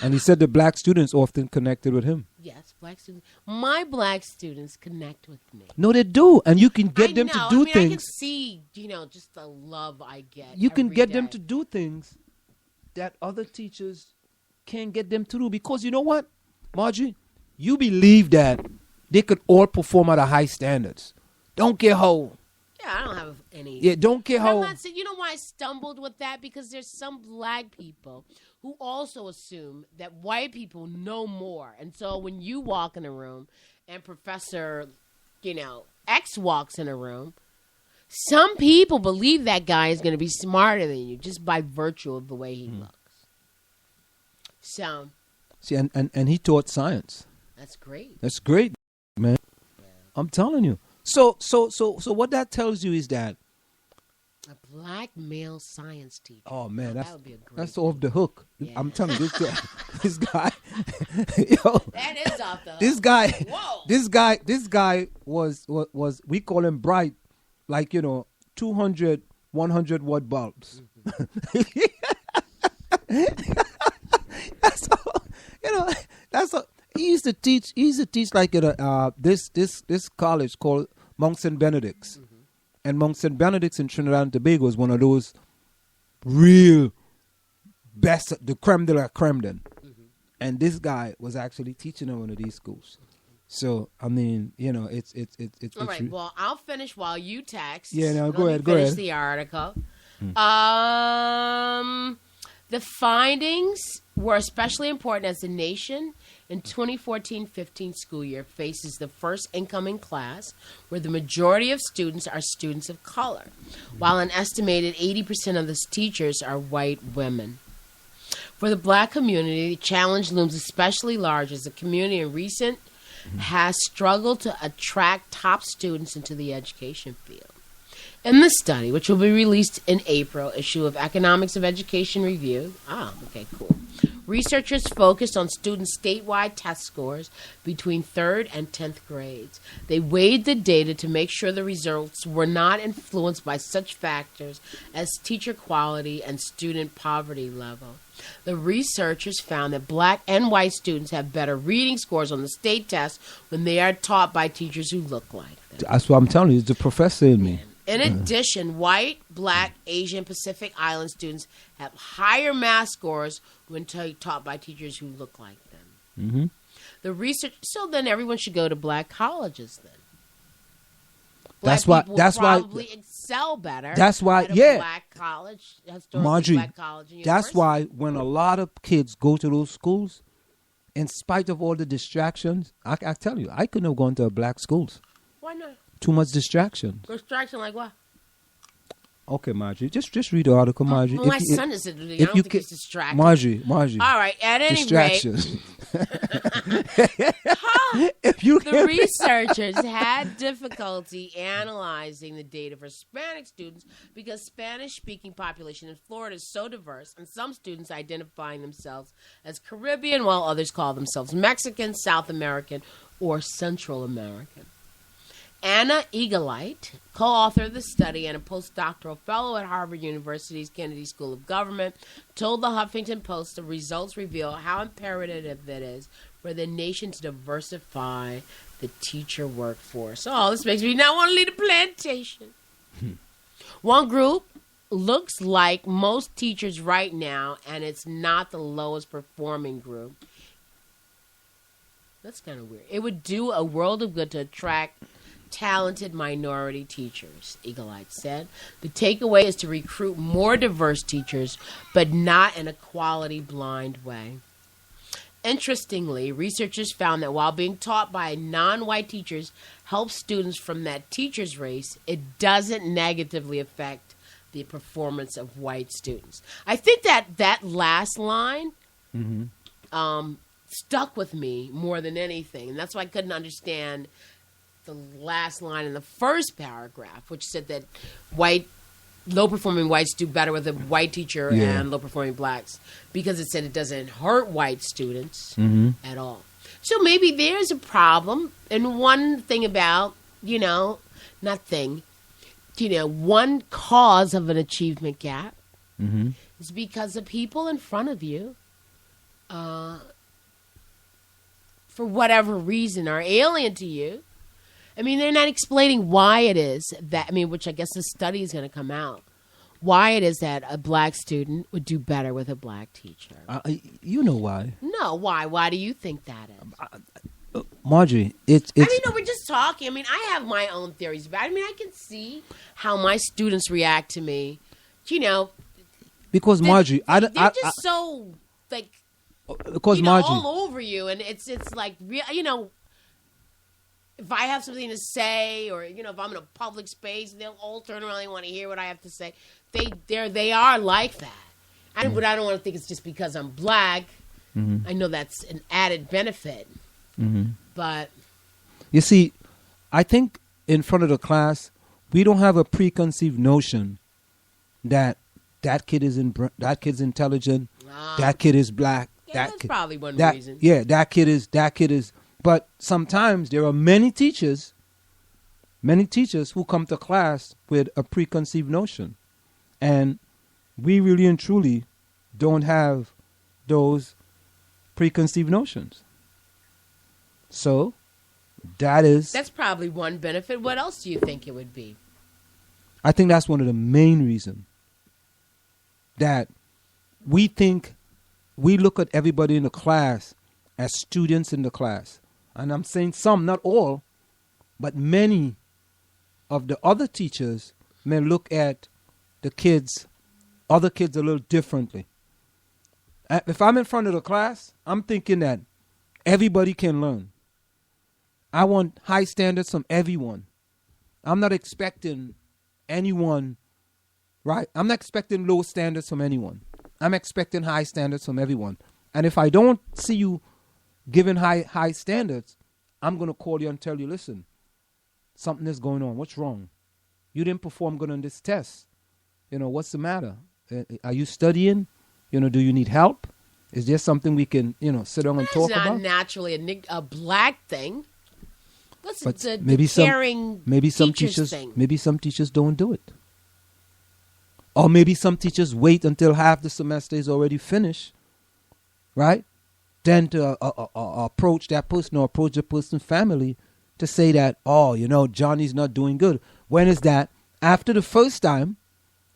And he said the black students often connected with him. Yes, black students. My black students connect with me. No, they do. And you can get them to do things. I can see, just the love I get. You can get day. them to do things that other teachers can't get them to do. Because you know what, Margie? You believe that they could all perform at a high standards. Don't care how. Yeah, I don't have any. Yeah, don't care how. You know why I stumbled with that? Because there's some black people who also assume that white people know more. And so when you walk in a room and Professor, X walks in a room, some people believe that guy is going to be smarter than you just by virtue of the way he looks. So. See, and he taught science. That's great. That's great, man. Yeah. I'm telling you. So what that tells you is that a black male science teacher. Oh man, that would be a great that's off the hook. Yeah. I'm telling you, this guy, yo, that is off the hook. This guy was we call him bright, like 200, 100 watt bulbs. That's all, that's all. He used to teach like at this college called Mount St. Benedict's. Mm-hmm. And Mount St. Benedict's in Trinidad and Tobago is one of those real best, the creme de la creme then. Mm-hmm. And this guy was actually teaching at one of these schools. So, I mean, it's all right, well, I'll finish while you text. Yeah, no, go ahead. Finish the article. The findings were especially important as the nation in 2014-15 school year faces the first incoming class where the majority of students are students of color, while an estimated 80% of the teachers are white women. For the black community, the challenge looms especially large as the community in recent has struggled to attract top students into the education field. In the study, which will be released in April issue of Economics of Education Review, okay, cool. Researchers focused on students' statewide test scores between 3rd and 10th grades. They weighed the data to make sure the results were not influenced by such factors as teacher quality and student poverty level. The researchers found that black and white students have better reading scores on the state test when they are taught by teachers who look like them. That's what I'm telling you. It's the professor in me. In addition, white, black, Asian, Pacific Island students have higher math scores when taught by teachers who look like them. Mm-hmm. The research. So then, everyone should go to black colleges. Then that's black why. Probably excel better. That's why. At a Yeah, black college, Margie. Black college and that's why when a lot of kids go to those schools, in spite of all the distractions, I tell you, I couldn't have gone to black schools. Why not? Too much distraction. Distraction like what? Okay, Margie, just read the article, Margie. Well, my son is. I don't think he's distracted. Margie. All right. At any distractions. The researchers had difficulty analyzing the data for Hispanic students because Spanish-speaking population in Florida is so diverse, and some students identifying themselves as Caribbean while others call themselves Mexican, South American, or Central American. Anna Eaglite, co-author of the study and a postdoctoral fellow at Harvard University's Kennedy School of Government, told the Huffington Post the results reveal how imperative it is for the nation to diversify the teacher workforce. Oh, this makes me not want to leave the plantation. One group looks like most teachers right now, and it's not the lowest performing group. That's kind of weird. It would do a world of good to attract talented minority teachers, Eaglite said. The takeaway is to recruit more diverse teachers, but not in a quality blind way. Interestingly, researchers found that while being taught by non-white teachers helps students from that teacher's race, it doesn't negatively affect the performance of white students. I think that last line stuck with me more than anything, and that's why I couldn't understand the last line in the first paragraph, which said that low-performing whites do better with a white teacher and low-performing blacks, because it said it doesn't hurt white students at all. So maybe there's a problem. And one thing about, one cause of an achievement gap is because the people in front of you for whatever reason, are alien to you. I mean, they're not explaining why it is that, I mean, which I guess the study is going to come out, why it is that a black student would do better with a black teacher. You know why. No, why? Why do you think that is? Marjorie, it's... I mean, no, we're just talking. I mean, I have my own theories, but I mean, I can see how my students react to me, you know. Because, Marjorie... They're just so, like, because, Marjorie, all over you, and it's like, you know, if I have something to say, or, you know, if I'm in a public space, they'll all turn around and want to hear what I have to say. They are like that. But I don't want to think it's just because I'm black. Mm-hmm. I know that's an added benefit. Mm-hmm. But you see, I think in front of the class, we don't have a preconceived notion that kid's intelligent, that kid is black. Yeah, that's probably one reason. Yeah, that kid is. But sometimes there are many teachers who come to class with a preconceived notion. And we really and truly don't have those preconceived notions. So that's probably one benefit. What else do you think it would be? I think that's one of the main reasons that we look at everybody in the class as students in the class. And I'm saying some, not all, but many of the other teachers may look at other kids a little differently. If I'm in front of the class, I'm thinking that everybody can learn. I want high standards from everyone. I'm not expecting anyone, right? I'm not expecting low standards from anyone. I'm expecting high standards from everyone. And if I don't see you giving high standards, I'm going to call you and tell you, listen, something is going on. What's wrong? You didn't perform good on this test. You know, what's the matter? Are you studying? You know, do you need help? Is there something we can, you know, sit down and talk about? It's not naturally a black thing. It's a caring teachers thing. Maybe some teachers don't do it. Or maybe some teachers wait until half the semester is already finished, right? Then to approach that person or approach the person's family to say that, oh, you know, Johnny's not doing good. When is that? After the first time,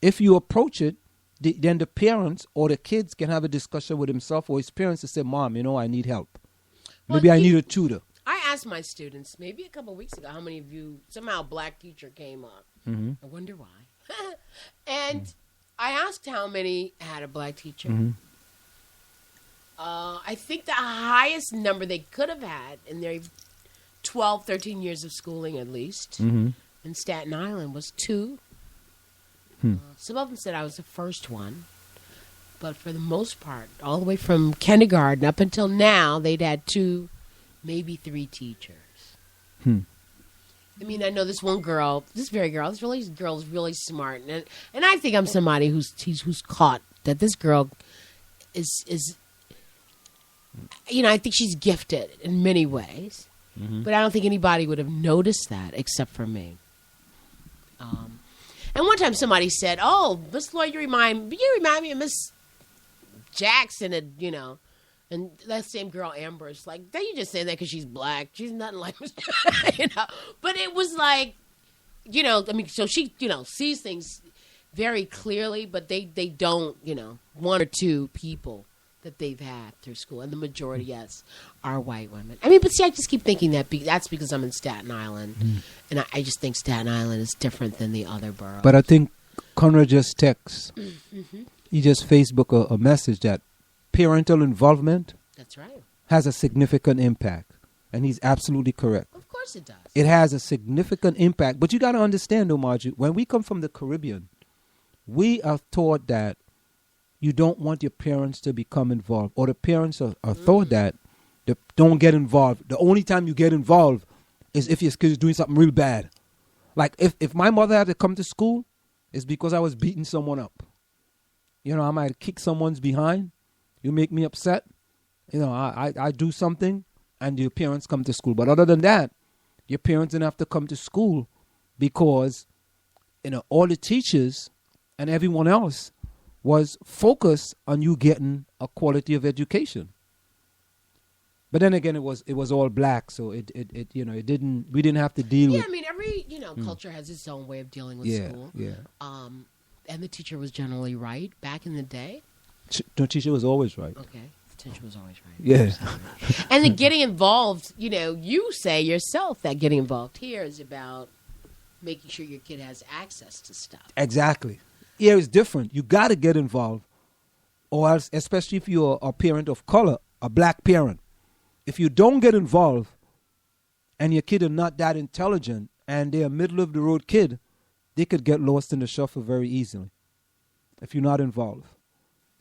if you approach it, then the parents or the kids can have a discussion with himself or his parents to say, Mom, you know, I need help. Maybe I need a tutor. I asked my students maybe a couple of weeks ago how many of you, somehow black teacher came up. Mm-hmm. I wonder why. And I asked how many had a black teacher. Mm-hmm. I think the highest number they could have had in their 12, 13 years of schooling at least in Staten Island was 2. Some of them said I was the first one. But for the most part, all the way from kindergarten up until now, they'd had 2, maybe 3 teachers. I mean, I know this one girl, this girl is really smart. And I think I'm somebody who's caught that this girl is you know, I think she's gifted in many ways. Mm-hmm. But I don't think anybody would have noticed that except for me. And one time somebody said, "Oh, Miss Lloyd, you remind me of Miss Jackson," and you know, and that same girl Amber is like, "That you just saying that because she's black? She's nothing like Miss," you know. But it was like, you know, I mean, so she, you know, sees things very clearly, but they don't, you know, 1 or 2 people that they've had through school, and the majority, yes, are white women. I mean, but see, I just keep thinking that that's because I'm in Staten Island, and I just think Staten Island is different than the other boroughs. But I think Conrade just texts, he just Facebook a message that parental involvement that's right has a significant impact, and he's absolutely correct. Of course it does. It has a significant impact, but you got to understand, though, Margie, when we come from the Caribbean, we are taught that you don't want your parents to become involved, or the parents are taught that they don't get involved. The only time you get involved is if your kid is doing something real bad. Like if my mother had to come to school, it's because I was beating someone up. You know, I might kick someone's behind. You make me upset. You know, I do something and your parents come to school. But other than that, your parents didn't have to come to school because, you know, all the teachers and everyone else was focused on you getting a quality of education. But then again, it was all black, so it it didn't, we didn't have to deal with. Yeah, I mean, every culture has its own way of dealing with school. Yeah. And the teacher was generally right back in the day. The teacher was always right. Okay, the teacher was always right. Yeah. And the getting involved, you say yourself that getting involved here is about making sure your kid has access to stuff. Exactly. Yeah, it's different. You got to get involved, or else, especially if you're a parent of color, a black parent. If you don't get involved, and your kid are not that intelligent, and they're a middle of the road kid, they could get lost in the shuffle very easily. If you're not involved.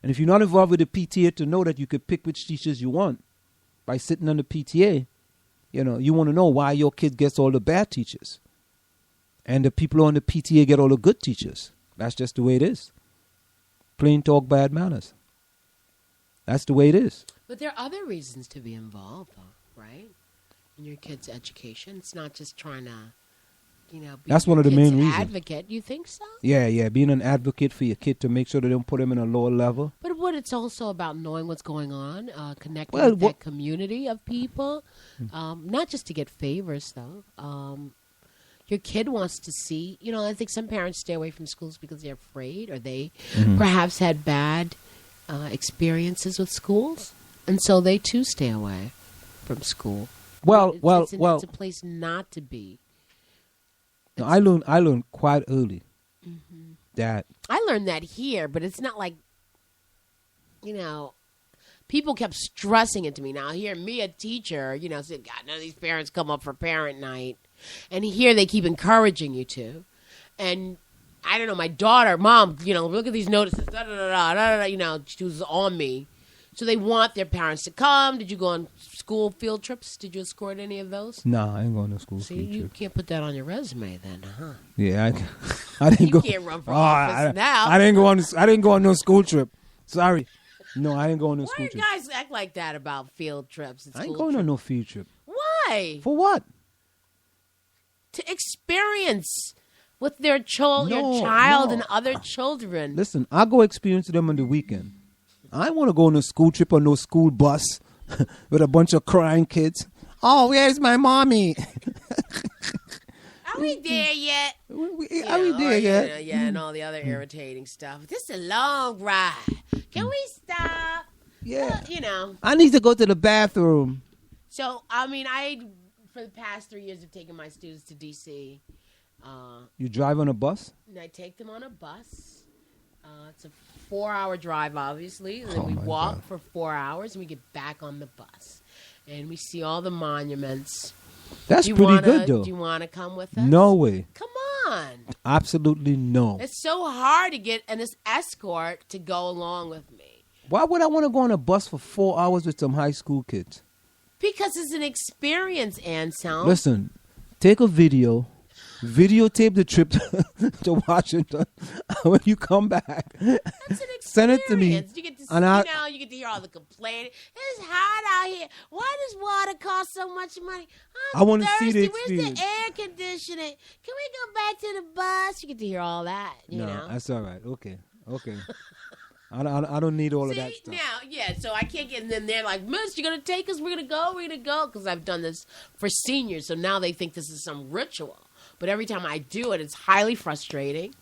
And if you're not involved with the PTA to know that you could pick which teachers you want by sitting on the PTA, you want to know why your kid gets all the bad teachers. And the people on the PTA get all the good teachers. That's just the way it is. Plain talk, bad manners. That's the way it is. But there are other reasons to be involved, though, right? In your kid's education. It's not just trying to, be that's one of the main reasons. Advocate. You think so? Yeah. Being an advocate for your kid to make sure they don't put him in a lower level. But it's also about knowing what's going on, connecting with that community of people. Not just to get favors, though. Your kid wants to see, I think some parents stay away from schools because they're afraid, or they perhaps had bad experiences with schools. And so they too stay away from school. It's a place not to be. No, I learned quite early that I learned that here, but it's not like, people kept stressing it to me. Now, here, me, a teacher, said, God, none of these parents come up for parent night. And here they keep encouraging you to. And I don't know, my daughter, Mom, look at these notices, she was on me. So they want their parents to come. Did you go on school field trips? Did you escort any of those? No, I ain't going to school field trips. You can't put that on your resume then, huh? Yeah, I didn't go. You can't run for office now. I didn't go on no school trip. Sorry. No, I didn't go on no school trip. Why do guys act like that about field trips? I ain't going on no field trip. Why? For what? To experience with your child and other children. Listen, I go experience them on the weekend. I want to go on a school trip or no school bus with a bunch of crying kids. Oh, where's my mommy? Are we there yet? Are we there yet? Yeah, and all the other irritating stuff. This is a long ride. Can we stop? Yeah. I need to go to the bathroom. So, for the past 3 years, have taken my students to D.C. You drive on a bus? And I take them on a bus. It's a 4-hour drive, obviously. And then we walk for 4 hours, and we get back on the bus. And we see all the monuments. That's pretty good, though. Do you want to come with us? No way. Come on. Absolutely no. It's so hard to get an escort to go along with me. Why would I want to go on a bus for 4 hours with some high school kids? Because it's an experience, Anselm. Listen, take a videotape the trip to Washington. When you come back, that's an experience. Send it to me. You get to you get to hear all the complaining. It's hot out here. Why does water cost so much money? I want to see the experience. Where's the air conditioning? Can we go back to the bus? You get to hear all that. You know, that's all right. Okay. I don't need all of that stuff. Now, so I can't get, and then they're like, Miss, you're going to take us? We're going to go. Because I've done this for seniors, so now they think this is some ritual. But every time I do it, it's highly frustrating.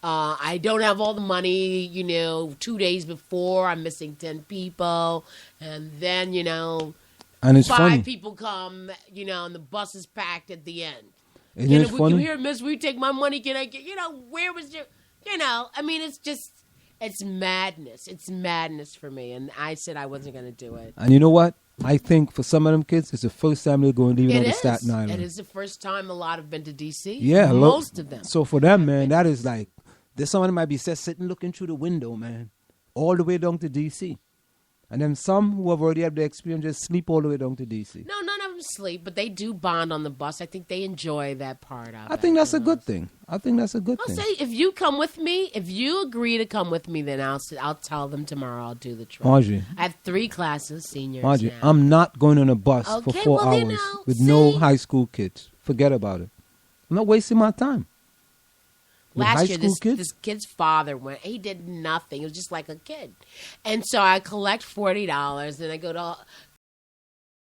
I don't have all the money, 2 days before, I'm missing 10 people. And then, and it's 5 funny. people come, and the bus is packed at the end. Isn't it funny? Can you hear, Miss, we take my money, can I get, where was your, it's just, it's madness. It's madness for me. And I said I wasn't going to do it. And you know what? I think for some of them kids, it's the first time they're going to leave on the Staten Island. It is the first time a lot have been to D.C. Yeah. Most of them. So for them, man, that is like, there's someone might be sitting looking through the window, man, all the way down to D.C. And then some who have already had the experience just sleep all the way down to D.C. No, none of them sleep, but they do bond on the bus. I think they enjoy that part of it. I think that's a good thing. I'll say if you come with me, if you agree to come with me, then I'll tell them tomorrow I'll do the trip. Margie. I have 3 classes, seniors. Margie, now. I'm not going on a bus for 4 hours with no high school kids. Forget about it. I'm not wasting my time. Last year, this kid's father went. He did nothing. It was just like a kid. And so I collect $40, and I go